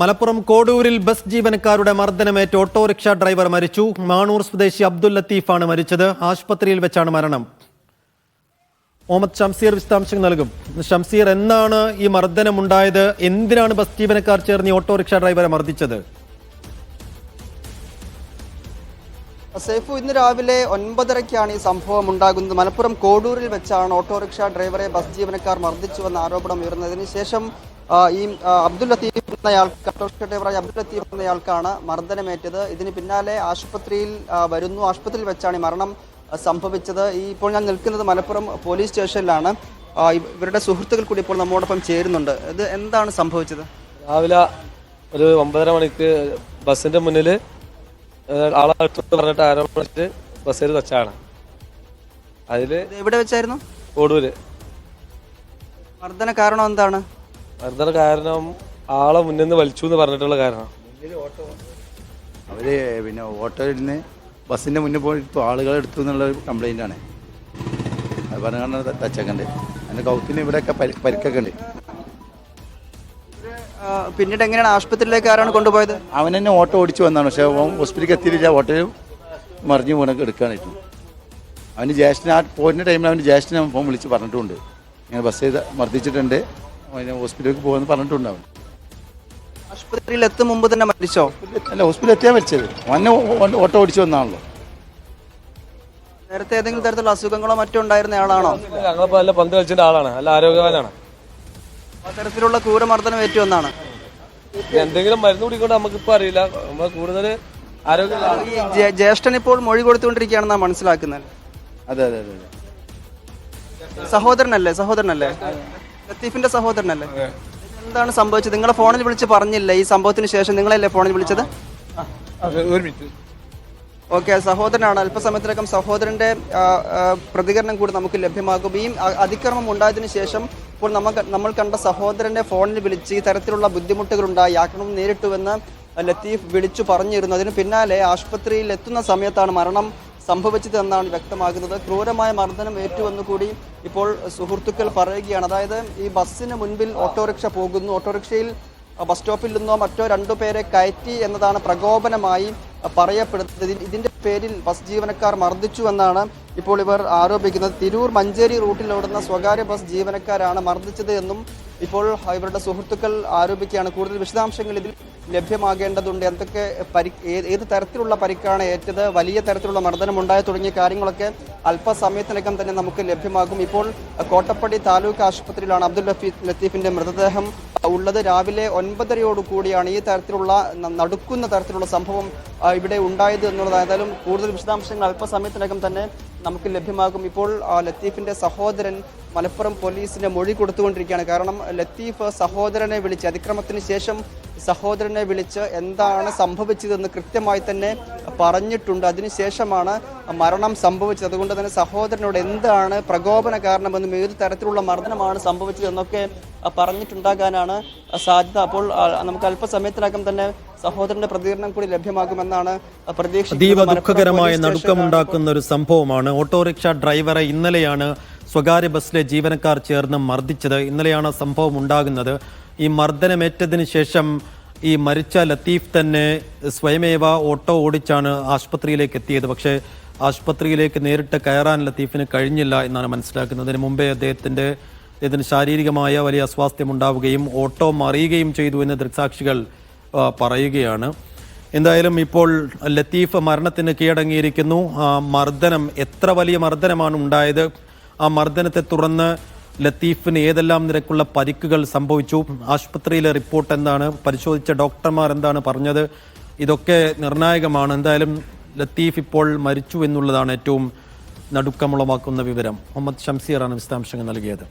Malappuram കോഡൂരിൽ bus ജീവനക്കാരുടെ മർദ്ദനമേറ്റ് autorickshaw driver മരിച്ചു. മാണൂർ സ്വദേശി അബ്ദുൽ ലത്തീഫാണ് മരിച്ചത്. ആശുപത്രിയിൽ വെച്ചാണ് മരണം. മുഹമ്മദ് ഷംസീർ വിശദാംശങ്ങൾ നൽകും. ഷംസീർ, എന്നാണ് ഈ മർദ്ദനമുണ്ടായത്? എന്തിനാണ് ബസ് ജീവനക്കാർ ചേർന്ന് ഈ ഓട്ടോറിക്ഷ ഡ്രൈവറെ മർദ്ദിച്ചത്? സൈഫു, ഇന്ന് രാവിലെ 9:30-ക്കാണ് ഈ സംഭവം ഉണ്ടാകുന്നത്. മലപ്പുറം കോഡൂരിൽ വെച്ചാണ് ഓട്ടോറിക്ഷ ഡ്രൈവറെ ബസ് ജീവനക്കാർ മർദ്ദിച്ചുവെന്ന ആരോപണം ഉയർന്നതിന് ശേഷം ഈ അബ്ദുൽ ലത്തീഫ് എന്നയാൾക്ക്, ഓട്ടോറിക്ഷ ഡ്രൈവറായ അബ്ദുൽ ലത്തീഫ് എന്നയാൾക്കാണ് മർദ്ദനമേറ്റത്. ഇതിന് പിന്നാലെ ആശുപത്രിയിൽ വരുന്നു. ആശുപത്രിയിൽ വെച്ചാണ് ഈ മരണം സംഭവിച്ചത്. ഇപ്പോൾ ഞാൻ നിൽക്കുന്നത് മലപ്പുറം പോലീസ് സ്റ്റേഷനിലാണ്. ഇവരുടെ സുഹൃത്തുക്കൾ കൂടി ഇപ്പോൾ നമ്മോടൊപ്പം ചേരുന്നുണ്ട്. ഇത് എന്താണ് സംഭവിച്ചത്? രാവിലെ ഒരു 9:30 മണിക്ക് ബസ്സിന്റെ മുന്നിൽ ആളെ പറഞ്ഞിട്ട് ആരോപിച്ചിട്ട് ബസ്സിൽ വെച്ചാണ്. അതില് എവിടെ വെച്ചായിരുന്നു? കോഡൂര്. മർദ്ദന കാരണം എന്താണ്? മർദ്ദന കാരണം ആളെ മുന്നിൽ നിന്ന് വലിച്ചു എന്ന് പറഞ്ഞിട്ടുള്ള കാരണം. അവര് പിന്നെ ഓട്ടോയിൽ നിന്ന് ബസ്സിന്റെ മുന്നിൽ പോയിട്ട് ആളുകളെ എടുത്തു എന്നുള്ള കംപ്ലൈന്റ് ആണ്. അത് പറഞ്ഞാണ് തച്ചക്കണ്ട്. അതിന്റെ കൗത്തിന് ഇവിടെയൊക്കെ പരിക്കൊക്കെ ഉണ്ട്. പിന്നീട് എങ്ങനെയാണ് ആശുപത്രിയിലേക്ക് ആരാണ് കൊണ്ടുപോയത്? അവൻ തന്നെ ഓട്ടോ ഓടിച്ചു വന്നതാണ്. പക്ഷെ ഹോസ്പിറ്റലിലേക്ക് എത്തിയില്ല. ഓട്ടോയിൽ മറിഞ്ഞു പോകണ എടുക്കാനായിട്ടും അവന് ജ്യേഷ്ഠൻ ആ പോരുന്ന ടൈമിൽ അവൻ്റെ ജ്യേഷ്ഠനെ ഫോൺ വിളിച്ച് പറഞ്ഞിട്ടുണ്ട്, ഇങ്ങനെ ബസ് ചെയ്ത് മർദ്ദിച്ചിട്ടുണ്ട്, അവന് ഹോസ്പിറ്റലിലേക്ക് പോകുമെന്ന് പറഞ്ഞിട്ടുണ്ട്. അവൻ ആശുപത്രിയിൽ എത്തും മുമ്പ് തന്നെ മരിച്ചോ? അല്ല, ഹോസ്പിറ്റലിൽ എത്തിയാൽ മരിച്ചത്. അവനെ ഓട്ടോ ഓടിച്ചു വന്നാണല്ലോ. നേരത്തെ ഏതെങ്കിലും തരത്തിലുള്ള അസുഖങ്ങളോ മറ്റോ ഉണ്ടായിരുന്ന ആളാണോ? ഞങ്ങളിപ്പോ നല്ല പന്ത് കളിച്ചിട്ട് ആളാണ്, നല്ല ആരോഗ്യവാനാണ്. അത്തരത്തിലുള്ള ക്രൂരമർദ്ദനം ഏറ്റുവെന്നാണ്. എന്തെങ്കിലും മരുന്ന് കുടിക്കൊണ്ട് നമുക്കിപ്പോ അറിയില്ല. നമ്മൾ കൂടുതൽ ആരോഗ്യ ജ്യേഷ്ഠൻ ഇപ്പോൾ മൊഴി കൊടുത്തുകൊണ്ടിരിക്കുകയാണെന്നാണ് മനസ്സിലാക്കുന്നത്. അതെ അതെ അതെ. സഹോദരനല്ലേ? ലത്തീഫിന്റെ സഹോദരനല്ലേ? എന്താണ് സംഭവിച്ചത്? നിങ്ങളെ ഫോണിൽ വിളിച്ച് പറഞ്ഞില്ല ഈ സംഭവത്തിന് ശേഷം? നിങ്ങളല്ലേ ഫോണിൽ വിളിച്ചത്? ഓക്കെ, സഹോദരനാണ്. അല്പസമയത്തിനകം സഹോദരന്റെ പ്രതികരണം കൂടി നമുക്ക് ലഭ്യമാകും. ഈ അതിക്രമം ഉണ്ടായതിനു ശേഷം ഇപ്പോൾ നമ്മൾ കണ്ട സഹോദരന്റെ ഫോണിൽ വിളിച്ച് ഈ തരത്തിലുള്ള ബുദ്ധിമുട്ടുകൾ ഉണ്ടായി, ആക്രമണം നേരിട്ടുവെന്ന് ലത്തീഫ് വിളിച്ചു പറഞ്ഞിരുന്നു. അതിന് പിന്നാലെ ആശുപത്രിയിൽ എത്തുന്ന സമയത്താണ് മരണം സംഭവിച്ചതെന്നാണ് വ്യക്തമാകുന്നത്. ക്രൂരമായ മർദ്ദനം ഏറ്റുവെന്ന് കൂടി ഇപ്പോൾ സുഹൃത്തുക്കൾ പറയുകയാണ്. അതായത് ഈ ബസ്സിന് മുൻപിൽ ഓട്ടോറിക്ഷ പോകുന്നു, ഓട്ടോറിക്ഷയിൽ ബസ് സ്റ്റോപ്പിൽ നിന്നോ മറ്റോ 2 പേരെ കയറ്റി എന്നതാണ് പ്രകോപനമായി പറയപ്പെടുന്നത്. ഇതിന്റെ പേരിൽ ബസ് ജീവനക്കാർ മർദ്ദിച്ചു എന്നാണ് ഇപ്പോൾ ഇവർ ആരോപിക്കുന്നത്. തിരൂർ മഞ്ചേരി റൂട്ടിലോടുന്ന സ്വകാര്യ ബസ് ജീവനക്കാരാണ് മർദ്ദിച്ചത് എന്നും ഇപ്പോൾ ഇവരുടെ സുഹൃത്തുക്കൾ ആരോപിക്കുകയാണ്. കൂടുതൽ വിശദാംശങ്ങൾ ഇതിൽ ലഭ്യമാകേണ്ടതുണ്ട്. എന്തൊക്കെ ഏത് തരത്തിലുള്ള പരിക്കാണ് ഏറ്റത്, വലിയ തരത്തിലുള്ള മർദ്ദനമുണ്ടായ തുടങ്ങിയ കാര്യങ്ങളൊക്കെ അല്പസമയത്തിനകം തന്നെ നമുക്ക് ലഭ്യമാകും. ഇപ്പോൾ കോട്ടപ്പടി താലൂക്ക് ആശുപത്രിയിലാണ് അബ്ദുൽ ലത്തീഫിന്റെ മൃതദേഹം ഉള്ളത്. രാവിലെ 9:30 ഈ തരത്തിലുള്ള നടുക്കുന്ന തരത്തിലുള്ള സംഭവം ഇവിടെ ഉണ്ടായത് എന്നുള്ളത്. ഏതായാലും കൂടുതൽ വിശദാംശങ്ങൾ അല്പസമയത്തിനകം തന്നെ നമുക്ക് ലഭ്യമാകും. ഇപ്പോൾ ലത്തീഫിന്റെ സഹോദരൻ മലപ്പുറം പോലീസിന് മൊഴി കൊടുത്തുകൊണ്ടിരിക്കുകയാണ്. കാരണം ലത്തീഫ് സഹോദരനെ വിളിച്ച്, അതിക്രമത്തിന് ശേഷം സഹോദരനെ വിളിച്ച് എന്താണ് സംഭവിച്ചതെന്ന് കൃത്യമായി തന്നെ പറഞ്ഞിട്ടുണ്ട്. അതിനുശേഷമാണ് മരണം സംഭവിച്ചത്. അതുകൊണ്ട് തന്നെ സഹോദരനോട് എന്താണ് പ്രകോപന കാരണമെന്നും ഏത് തരത്തിലുള്ള മർദ്ദനമാണ് സംഭവിച്ചതെന്നൊക്കെ പറഞ്ഞിട്ടുണ്ടാകാനാണ് സാധ്യത. അപ്പോൾ നമുക്ക് അല്പസമയത്തിനകം തന്നെ സഹോദരന്റെ പ്രതികരണം കൂടി ലഭ്യമാകുമെന്നാണ് പ്രതീക്ഷിക്കുന്നത്. അതീവ ദുഃഖകരമായ നടുക്കമുണ്ടാക്കുന്ന ഒരു സംഭവമാണ്. ഓട്ടോറിക്ഷ ഡ്രൈവറെ ഇന്നലെയാണ് സ്വകാര്യ ബസ്സിലെ ജീവനക്കാർ ചേർന്ന് മർദ്ദിച്ചത്. ഇന്നലെയാണ് സംഭവം ഉണ്ടാകുന്നത്. ഈ മർദ്ദനമേറ്റതിന് ശേഷം ഈ മരിച്ച ലത്തീഫ് തന്നെ സ്വയമേവ ഓട്ടോ ഓടിച്ചാണ് ആശുപത്രിയിലേക്ക് എത്തിയത്. പക്ഷേ ആശുപത്രിയിലേക്ക് നേരിട്ട് കയറാൻ ലത്തീഫിന് കഴിഞ്ഞില്ല എന്നാണ് മനസ്സിലാക്കുന്നത്. അതിന് മുമ്പേ അദ്ദേഹത്തിന് ശാരീരികമായ വലിയ അസ്വാസ്ഥ്യം ഉണ്ടാവുകയും ഓട്ടോ മറിയുകയും ചെയ്തു എന്ന് ദൃക്സാക്ഷികൾ പറയുകയാണ്. എന്തായാലും ഇപ്പോൾ ലത്തീഫ് മരണത്തിന് കീഴടങ്ങിയിരിക്കുന്നു. മർദ്ദനം, എത്ര വലിയ മർദ്ദനമാണ് ഉണ്ടായത്? ആ മർദ്ദനത്തെ തുടർന്ന് ലത്തീഫിന് ഏതെല്ലാം നിരക്കുള്ള പരിക്കുകൾ സംഭവിച്ചു? ആശുപത്രിയിലെ റിപ്പോർട്ട് എന്താണ്? പരിശോധിച്ച ഡോക്ടർമാർ എന്താണ് പറഞ്ഞത്? ഇതൊക്കെ നിർണായകമാണ്. എന്തായാലും ലത്തീഫ് ഇപ്പോൾ മരിച്ചു എന്നുള്ളതാണ് ഏറ്റവും നടുക്കമുളവാക്കുന്ന വിവരം. മുഹമ്മദ് ഷംസീറാണ് വിശദാംശങ്ങൾ നൽകിയത്.